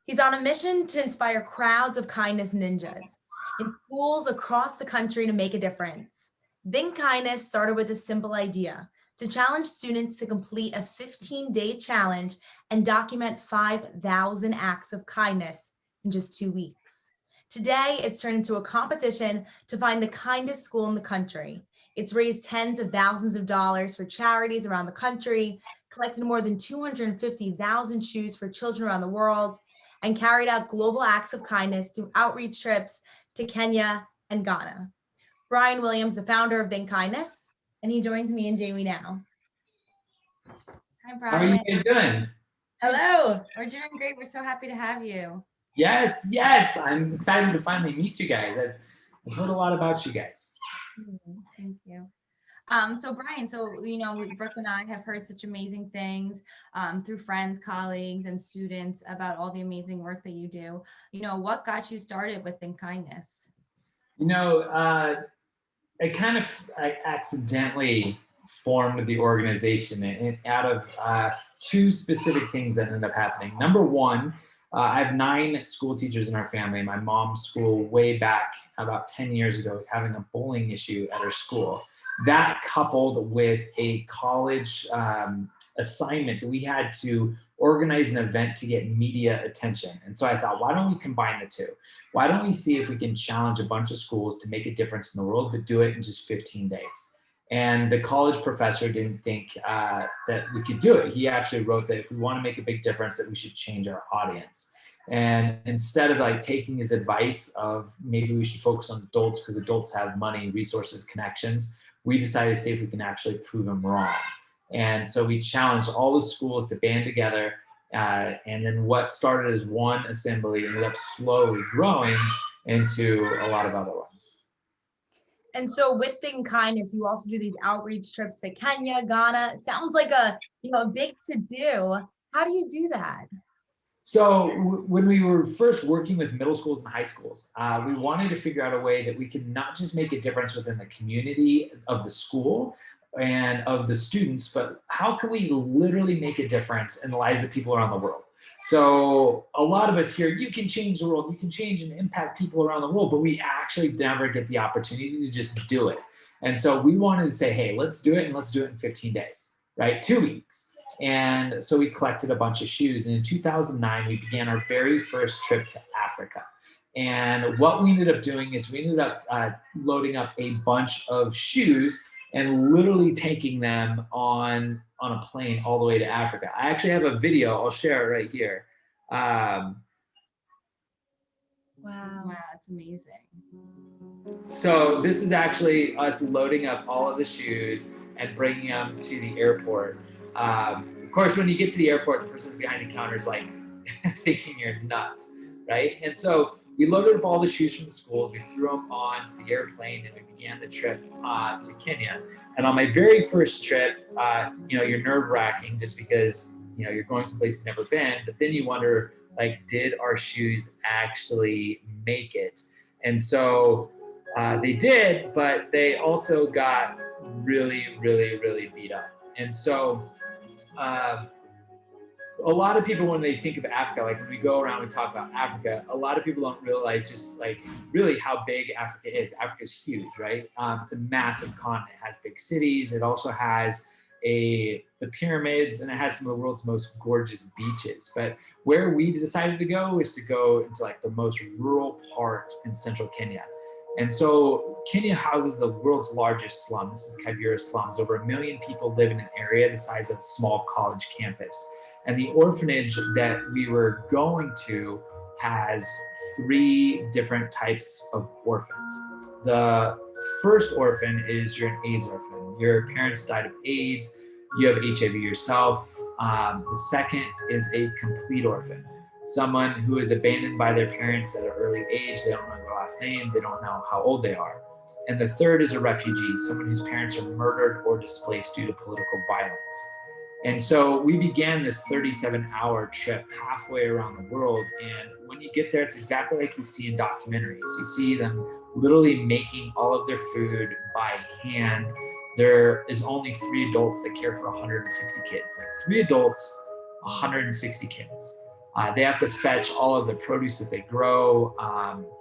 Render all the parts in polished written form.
He's on a mission to inspire crowds of kindness ninjas in schools across the country to make a difference. Think Kindness started with a simple idea to challenge students to complete a 15-day challenge and document 5,000 acts of kindness in just 2 weeks. Today, it's turned into a competition to find the kindest school in the country. It's raised tens of thousands of dollars for charities around the country, collected more than 250,000 shoes for children around the world, and carried out global acts of kindness through outreach trips to Kenya and Ghana. Brian Williams, the founder of Think Kindness, and he joins me and Jaimie now. Hi, Brian. How are you guys doing? Hello, we're doing great. We're so happy to have you. Yes, I'm excited to finally meet you guys. I've heard a lot about you guys. Thank you. So Brian, Brooke and I have heard such amazing things through friends, colleagues, and students about all the amazing work that you do. What got you started with Think Kindness? I accidentally formed the organization out of two specific things that ended up happening. Number one, I have 9 school teachers in our family. My mom's school way back about 10 years ago was having a bullying issue at her school. That coupled with a college assignment that we had to organize an event to get media attention. And so I thought, why don't we combine the two? Why don't we see if we can challenge a bunch of schools to make a difference in the world, but do it in just 15 days? And the college professor didn't think that we could do it. He actually wrote that if we want to make a big difference, that we should change our audience. And instead of taking his advice of maybe we should focus on adults because adults have money, resources, connections, we decided to see if we can actually prove him wrong. And so we challenged all the schools to band together. And then what started as one assembly ended up slowly growing into a lot of other ones. And so with Think Kindness, you also do these outreach trips to Kenya, Ghana. It sounds like a big to-do. How do you do that? So when we were first working with middle schools and high schools, we wanted to figure out a way that we could not just make a difference within the community of the school and of the students, but how can we literally make a difference in the lives of people around the world? So a lot of us here, you can change the world, you can change and impact people around the world, but we actually never get the opportunity to just do it. And so we wanted to say, hey, let's do it, and let's do it in 15 days, right? 2 weeks. And so we collected a bunch of shoes. And in 2009, we began our very first trip to Africa. And what we ended up doing is we ended up loading up a bunch of shoes and literally taking them on a plane all the way to Africa. I actually have a video. I'll share it right here. Wow, that's amazing. So this is actually us loading up all of the shoes and bringing them to the airport. Of course, when you get to the airport, the person behind the counter is like thinking you're nuts, right? And so we loaded up all the shoes from the schools, we threw them onto the airplane, and we began the trip to Kenya. And on my very first trip, you're nerve-wracking just because you're going someplace you've never been, but then you wonder, did our shoes actually make it? And so they did, but they also got really, really, really beat up. And so a lot of people, when they think of Africa, when we go around and talk about Africa, a lot of people don't realize just really how big Africa is. Africa is huge, right? It's a massive continent. It has big cities. It also has the pyramids, and it has some of the world's most gorgeous beaches. But where we decided to go is to go into the most rural part in central Kenya. And so Kenya houses the world's largest slum. This is Kibera slums. Over 1 million people live in an area the size of a small college campus. And the orphanage that we were going to has 3 different types of orphans. The first orphan is you're an AIDS orphan. Your parents died of AIDS. You have HIV yourself. The second is a complete orphan. Someone who is abandoned by their parents at an early age. They don't know their last name. They don't know how old they are. And the third is a refugee, someone whose parents are murdered or displaced due to political violence. And so we began this 37-hour trip halfway around the world. And when you get there, it's exactly like you see in documentaries. You see them literally making all of their food by hand. There is only 3 adults that care for 160 kids. 3 adults, 160 kids. They have to fetch all of the produce that they grow,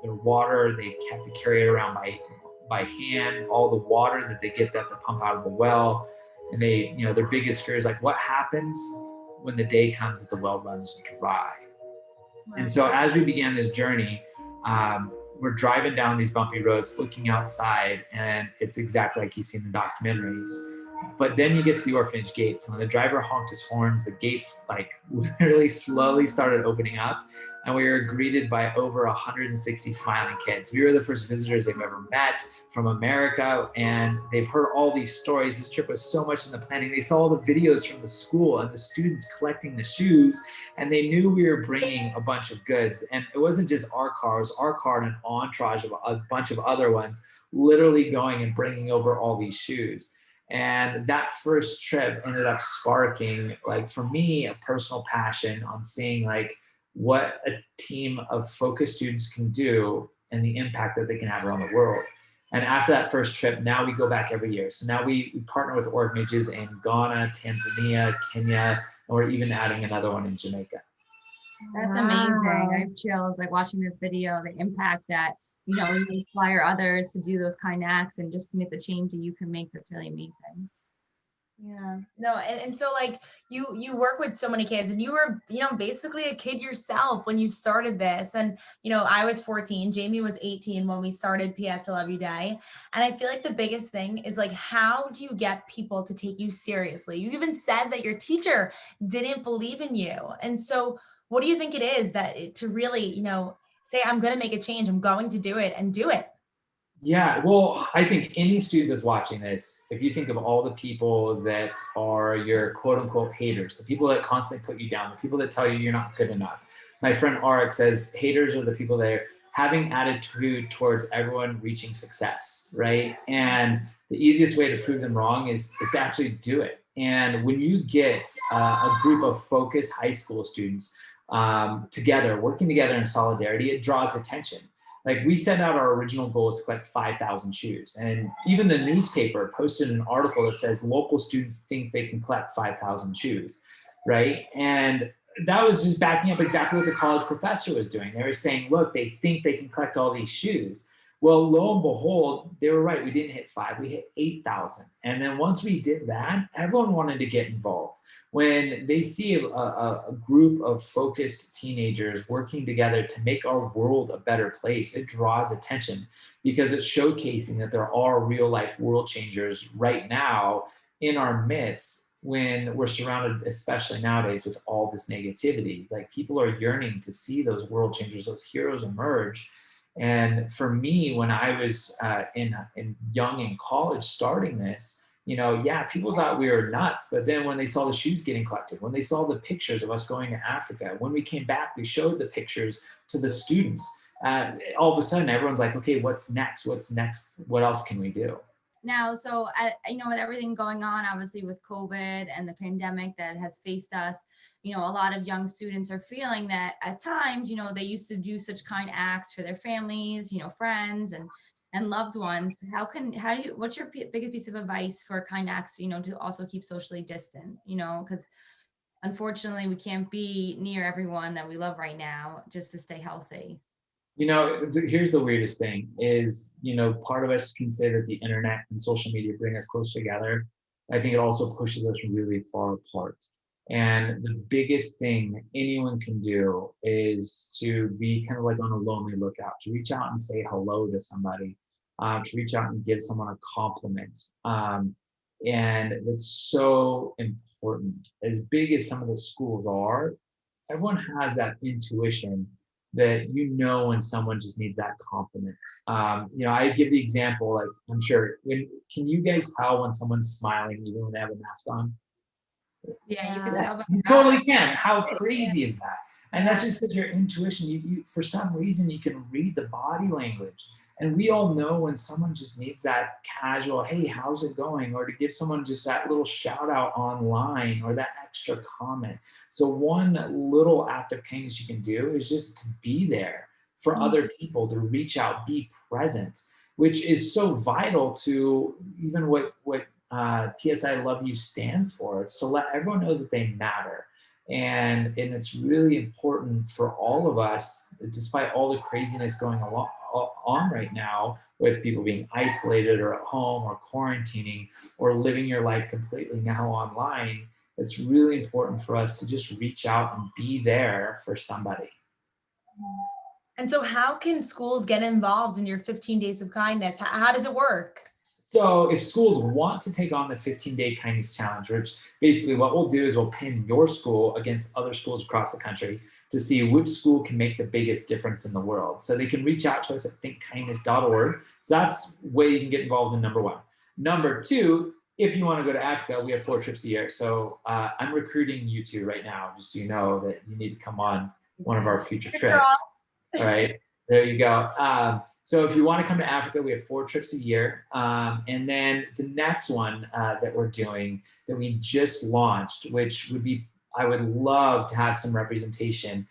their water. They have to carry it around by hand. All the water that they get, they have to pump out of the well. And they, their biggest fear is like, what happens when the day comes that the well runs dry? And so as we began this journey, we're driving down these bumpy roads, looking outside, and it's exactly like you see in the documentaries. But then you get to the orphanage gates, and when the driver honked his horns, the gates like literally slowly started opening up, and we were greeted by over 160 smiling kids. We were the first visitors they've ever met from America, and they've heard all these stories. This trip was so much in the planning. They saw all the videos from the school and the students collecting the shoes, and they knew we were bringing a bunch of goods. And it wasn't just our car, it was our car and an entourage of a bunch of other ones, literally going and bringing over all these shoes. And that first trip ended up sparking, like for me, a personal passion on seeing like what a team of focused students can do and the impact that they can have around the world. And after that first trip, now we go back every year. So now we partner with orphanages in Ghana, Tanzania, Kenya, and we're even adding another one in Jamaica. That's amazing. I have chills like watching this video, the impact that, you inspire others to do those kind of acts and just make the change that you can make. That's really amazing. Yeah, no. And so like you work with so many kids, and you were, basically a kid yourself when you started this. And, I was 14, Jaimie was 18 when we started P.S. I Love You Day. And I feel like the biggest thing is like, how do you get people to take you seriously? You even said that your teacher didn't believe in you. And so what do you think it is that to really, say, I'm going to make a change, I'm going to do it, and do it? Yeah, well, I think any student that's watching this, if you think of all the people that are your quote unquote haters, the people that constantly put you down, the people that tell you you're not good enough. My friend Arik says haters are the people that are having attitude towards everyone reaching success, right? And the easiest way to prove them wrong is to actually do it. And when you get a group of focused high school students together, working together in solidarity, it draws attention. Like we set out our original goal is to collect 5,000 shoes. And even the newspaper posted an article that says local students think they can collect 5,000 shoes, right? And that was just backing up exactly what the college professor was doing. They were saying, look, they think they can collect all these shoes. Well, lo and behold, they were right. We didn't hit 5, we hit 8,000. And then once we did that, everyone wanted to get involved. When they see a group of focused teenagers working together to make our world a better place, it draws attention because it's showcasing that there are real life world changers right now in our midst when we're surrounded, especially nowadays, with all this negativity. Like people are yearning to see those world changers, those heroes emerge. And for me, when I was in young in college starting this, people thought we were nuts. But then when they saw the shoes getting collected, when they saw the pictures of us going to Africa, when we came back, we showed the pictures to the students. All of a sudden, everyone's like, okay, what's next? What's next? What else can we do? Now, so with everything going on, obviously with COVID and the pandemic that has faced us, a lot of young students are feeling that at times, they used to do such kind acts for their families, friends and loved ones. What's your biggest piece of advice for kind acts, to also keep socially distant, because unfortunately we can't be near everyone that we love right now just to stay healthy. Here's the weirdest thing is, part of us can say that the internet and social media bring us close together. I think it also pushes us really far apart. And the biggest thing anyone can do is to be kind of like on a lonely lookout, to reach out and say hello to somebody, to reach out and give someone a compliment. And it's so important. As big as some of the schools are, everyone has that intuition that when someone just needs that compliment. I give the example, like I'm sure, can you guys tell when someone's smiling even when they have a mask on? Yeah, you can tell. You totally can. How crazy is that? And that's just because your intuition, you for some reason, you can read the body language. And we all know when someone just needs that casual, hey, how's it going? Or to give someone just that little shout out online or that extra comment. So one little act of kindness you can do is just to be there for other people, to reach out, be present, which is so vital to even what P.S. I Love You stands for. It's to let everyone know that they matter. And it's really important for all of us, despite all the craziness going on right now with people being isolated or at home or quarantining or living your life completely now online. It's really important for us to just reach out and be there for somebody. And so how can schools get involved in your 15 days of kindness? How does it work? So if schools want to take on the 15-day kindness challenge, which basically what we'll do is we'll pin your school against other schools across the country to see which school can make the biggest difference in the world. So they can reach out to us at thinkkindness.org. So that's way you can get involved in number one. Number two, if you want to go to Africa, we have 4 trips a year. So I'm recruiting you two right now, just so you know that you need to come on one of our future trips. All right, there you go. So if you want to come to Africa, we have 4 trips a year. And then the next one that we're doing that we just launched, which would be, I would love to have some representation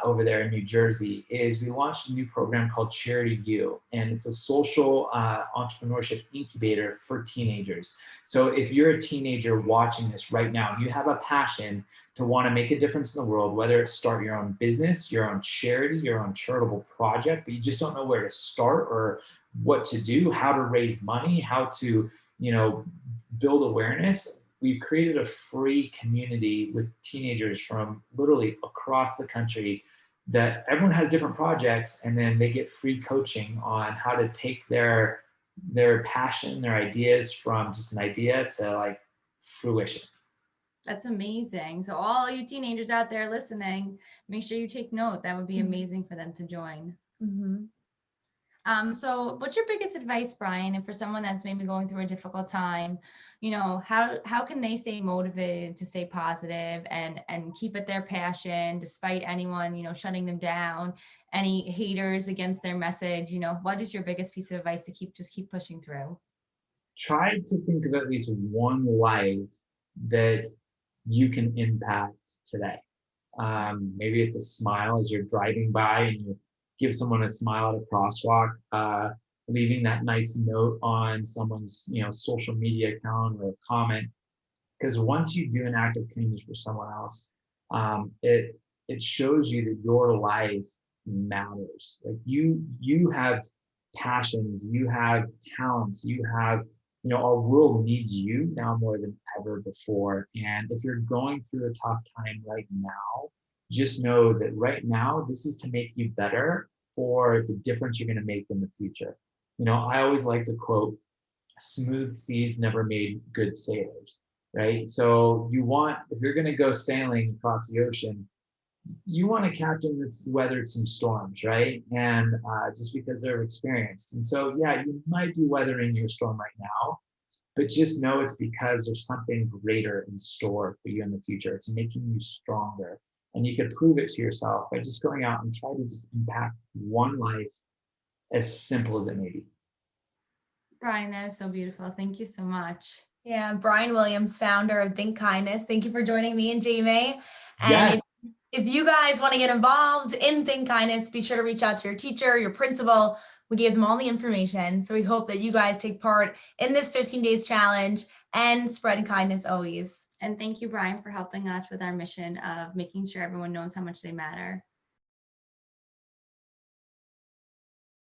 over there in New Jersey, is we launched a new program called Charity U, and it's a social entrepreneurship incubator for teenagers. So if you're a teenager watching this right now, and you have a passion to want to make a difference in the world, whether it's start your own business, your own charity, your own charitable project, but you just don't know where to start or what to do, how to raise money, how to, build awareness, we've created a free community with teenagers from literally across the country that everyone has different projects, and then they get free coaching on how to take their passion, their ideas from just an idea to like fruition. That's amazing. So all you teenagers out there listening, make sure you take note. That would be amazing for them to join. Mm-hmm. So what's your biggest advice, Brian? And for someone that's maybe going through a difficult time, how can they stay motivated to stay positive and keep at their passion despite anyone, shutting them down, any haters against their message? What is your biggest piece of advice to keep pushing through? Try to think of at least one life that you can impact today. Maybe it's a smile as you're driving by and you give someone a smile at a crosswalk, leaving that nice note on someone's social media account or a comment. Because once you do an act of kindness for someone else, it shows you that your life matters. Like you have passions, you have talents, you have our world needs you now more than ever before. And if you're going through a tough time right now, just know that right now, this is to make you better for the difference you're going to make in the future. I always like to quote, smooth seas never made good sailors, right? So if you're going to go sailing across the ocean, you want a captain that's weathered some storms, right? And just because they're experienced. And so, yeah, you might be weathering your storm right now, but just know it's because there's something greater in store for you in the future. It's making you stronger. And you can prove it to yourself by just going out and try to just impact one life, as simple as it may be. Brian, that is so beautiful. Thank you so much. Yeah, Brian Williams, founder of Think Kindness. Thank you for joining me and Jaimie. And Yes. if you guys want to get involved in Think Kindness, be sure to reach out to your teacher, your principal. We gave them all the information. So we hope that you guys take part in this 15 days challenge and spread kindness always. And thank you, Brian, for helping us with our mission of making sure everyone knows how much they matter.